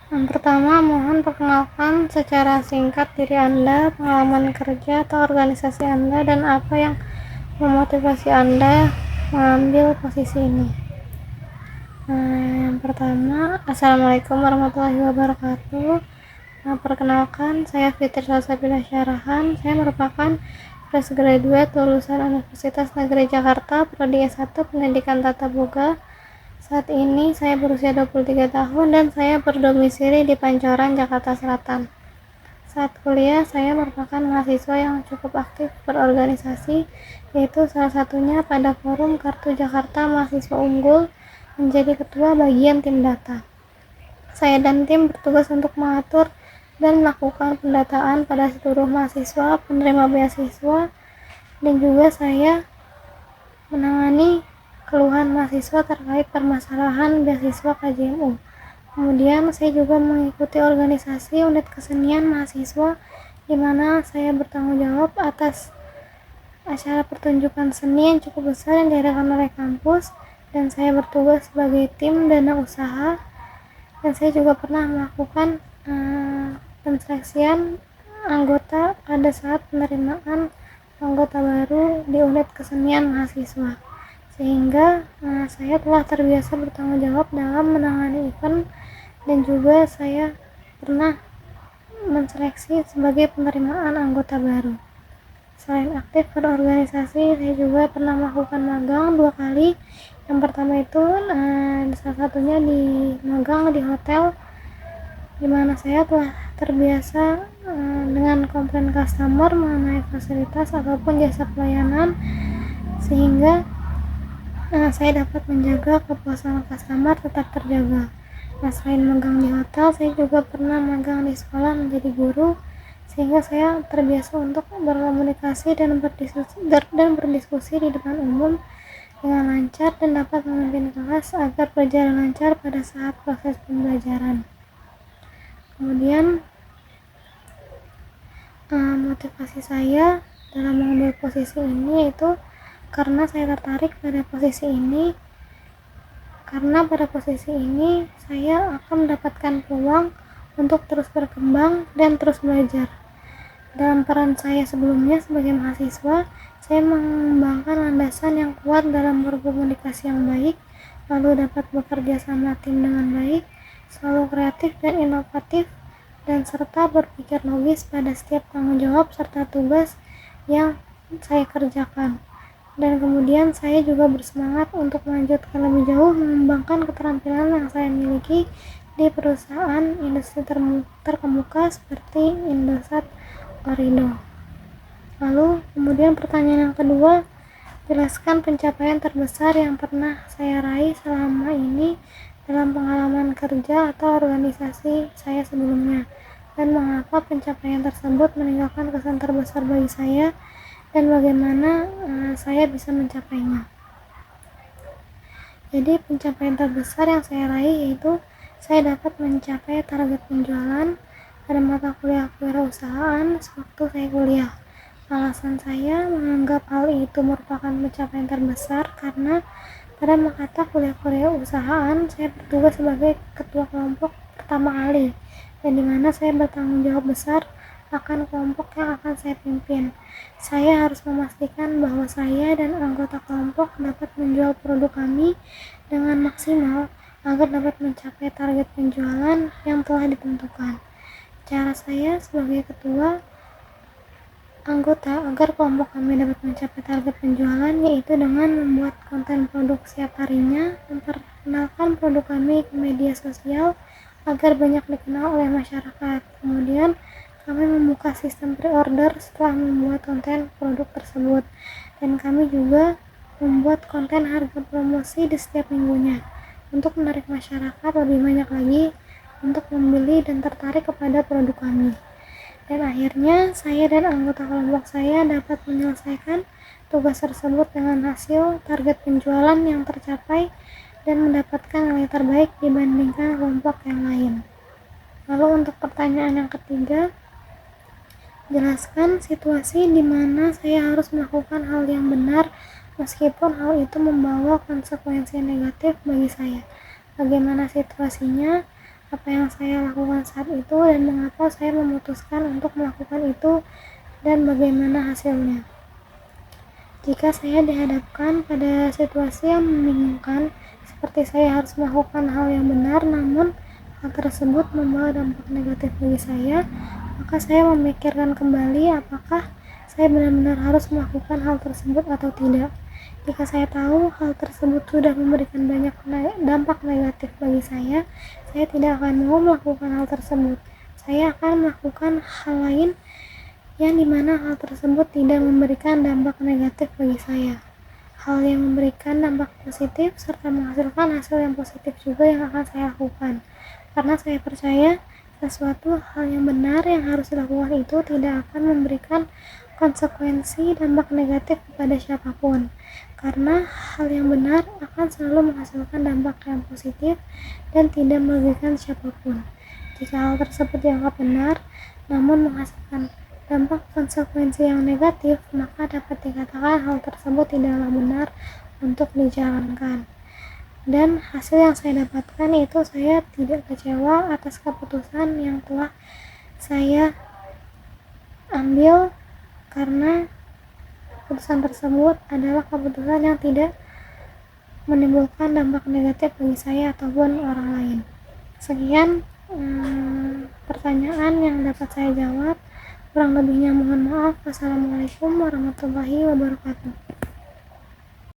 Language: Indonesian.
Yang pertama, mohon perkenalkan secara singkat diri Anda, pengalaman kerja atau organisasi Anda, dan apa yang memotivasi Anda mengambil posisi ini. Yang pertama, Assalamualaikum warahmatullahi wabarakatuh. Perkenalkan, saya Fitri Salsabila Syarahan. Saya merupakan fresh graduate lulusan Universitas Negeri Jakarta, Prodi S1 Pendidikan Tata Boga. Saat ini saya berusia 23 tahun dan saya berdomisili di Pancoran, Jakarta Selatan. Saat kuliah, saya merupakan mahasiswa yang cukup aktif berorganisasi, yaitu salah satunya pada Forum Kartu Jakarta Mahasiswa Unggul menjadi ketua bagian tim data. Saya dan tim bertugas untuk mengatur dan melakukan pendataan pada seluruh mahasiswa penerima beasiswa, dan juga saya menangani keluhan mahasiswa terkait permasalahan beasiswa KJMU. Kemudian saya juga mengikuti organisasi unit kesenian mahasiswa, di mana saya bertanggung jawab atas acara pertunjukan seni yang cukup besar yang diadakan oleh kampus, dan saya bertugas sebagai tim dana usaha. Dan saya juga pernah melakukan penseleksian anggota pada saat penerimaan anggota baru di unit kesenian mahasiswa, sehingga saya telah terbiasa bertanggung jawab dalam menangani event, dan juga saya pernah menseleksi sebagai penerimaan anggota baru. Selain aktif berorganisasi, saya juga pernah melakukan magang 2 kali. Yang pertama itu salah satunya di magang di hotel, di mana saya telah terbiasa dengan komplain customer mengenai fasilitas ataupun jasa pelayanan, sehingga saya dapat menjaga kepuasan customer tetap terjaga. Nah, selain magang di hotel, saya juga pernah magang di sekolah menjadi guru, sehingga saya terbiasa untuk berkomunikasi dan berdiskusi di depan umum dengan lancar dan dapat memimpin kelas agar berjalan lancar pada saat proses pembelajaran. Kemudian motivasi saya dalam mengambil posisi ini yaitu karena saya tertarik pada posisi ini, karena pada posisi ini saya akan mendapatkan peluang untuk terus berkembang dan terus belajar. Dalam peran saya sebelumnya sebagai mahasiswa, saya mengembangkan landasan yang kuat dalam berkomunikasi yang baik, lalu dapat bekerja sama tim dengan baik, selalu kreatif dan inovatif, dan serta berpikir logis pada setiap tanggung jawab serta tugas yang saya kerjakan. Dan kemudian saya juga bersemangat untuk melanjutkan lebih jauh mengembangkan keterampilan yang saya miliki di perusahaan industri terkemuka seperti Indosat Orindo. Lalu kemudian pertanyaan yang kedua, jelaskan pencapaian terbesar yang pernah saya raih selama ini dalam pengalaman kerja atau organisasi saya sebelumnya, dan mengapa pencapaian tersebut meninggalkan kesan terbesar bagi saya, dan bagaimana saya bisa mencapainya. Jadi pencapaian terbesar yang saya raih yaitu saya dapat mencapai target penjualan pada mata kuliah kewirausahaan sewaktu saya kuliah. Alasan saya menganggap hal itu merupakan pencapaian terbesar karena pada mata kuliah kewirausahaan saya bertugas sebagai ketua kelompok pertama kali, dan dimana saya bertanggung jawab besar akan kelompok yang akan saya pimpin. Saya harus memastikan bahwa saya dan anggota kelompok dapat menjual produk kami dengan maksimal agar dapat mencapai target penjualan yang telah ditentukan. Cara saya sebagai ketua anggota agar kelompok kami dapat mencapai target penjualan yaitu dengan membuat konten produk setiap harinya, memperkenalkan produk kami ke media sosial agar banyak dikenal oleh masyarakat. Kemudian kami membuka sistem pre-order setelah membuat konten produk tersebut, dan kami juga membuat konten harga promosi di setiap minggunya untuk menarik masyarakat lebih banyak lagi untuk membeli dan tertarik kepada produk kami. Dan akhirnya saya dan anggota kelompok saya dapat menyelesaikan tugas tersebut dengan hasil target penjualan yang tercapai dan mendapatkan nilai terbaik dibandingkan kelompok yang lain. Lalu untuk pertanyaan yang ketiga, jelaskan situasi di mana saya harus melakukan hal yang benar meskipun hal itu membawa konsekuensi negatif bagi saya. Bagaimana situasinya? apa yang saya lakukan saat itu dan mengapa saya memutuskan untuk melakukan itu dan bagaimana hasilnya. Jika saya dihadapkan pada situasi yang membingungkan, seperti saya harus melakukan hal yang benar namun hal tersebut membawa dampak negatif bagi saya, maka saya memikirkan kembali apakah saya benar-benar harus melakukan hal tersebut atau tidak. Jika saya tahu hal tersebut sudah memberikan banyak dampak negatif bagi saya tidak akan mau melakukan hal tersebut. Saya akan melakukan hal lain yang dimana hal tersebut tidak memberikan dampak negatif bagi saya. Hal yang memberikan dampak positif serta menghasilkan hasil yang positif juga yang akan saya lakukan. Karena saya percaya sesuatu hal yang benar yang harus dilakukan itu tidak akan memberikan konsekuensi dampak negatif kepada siapapun. Karena hal yang benar akan selalu menghasilkan dampak yang positif dan tidak merugikan siapapun. Jika hal tersebut dianggap benar namun menghasilkan dampak konsekuensi yang negatif, maka dapat dikatakan hal tersebut tidaklah benar untuk dijalankan. Dan hasil yang saya dapatkan itu saya tidak kecewa atas keputusan yang telah saya ambil, karena keputusan tersebut adalah keputusan yang tidak menimbulkan dampak negatif bagi saya ataupun orang lain. Sekian pertanyaan yang dapat saya jawab. Kurang lebihnya mohon maaf. Wassalamualaikum warahmatullahi wabarakatuh.